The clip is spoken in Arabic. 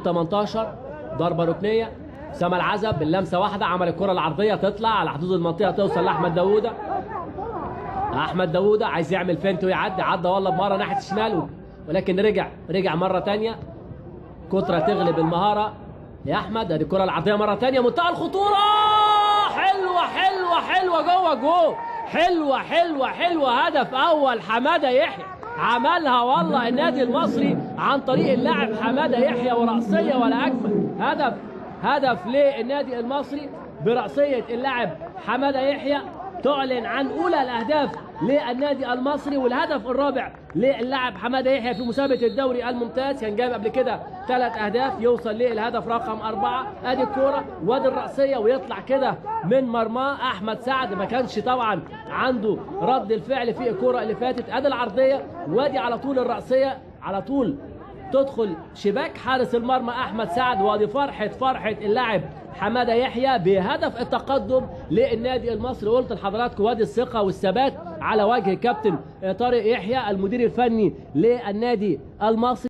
18 ضربه ركنيه. اسامه العزب باللمسه واحده عمل الكره العرضيه تطلع على حدود المنطقه توصل لاحمد داوودة. احمد داوودة عايز يعمل فينت ويعدي، عدى والله بمره ناحيه الشمال ولكن رجع مره ثانيه. كتره تغلب المهاره يا احمد. ادي الكره العرضيه مره ثانيه منتهى الخطوره، حلوه جوه جول، حلوه هدف اول حماده يحيى عملها والله النادي المصري عن طريق اللاعب حماده يحيى ورأسيه ولا اجمل. هدف للنادي المصري برأسيه اللاعب حماده يحيى تعلن عن اولى الاهداف للنادي المصري، والهدف الرابع للاعب حماده يحيى في مسابقه الدوري الممتاز. كان جايب قبل كده 3 اهداف، يوصل للهدف رقم 4. ادي الكوره وادي الرأسيه ويطلع كده من مرماه احمد سعد. ما كانش طبعا عنده رد الفعل في الكوره اللي فاتت. ادي العرضيه وادي على طول الرأسيه على طول تدخل شباك حارس المرمى احمد سعد. وادي فرحه اللاعب حماده يحيى بهدف التقدم للنادي المصري. قلت لحضراتكم وادي الثقه والثبات على وجه كابتن طارق يحيى المدير الفني للنادي المصري.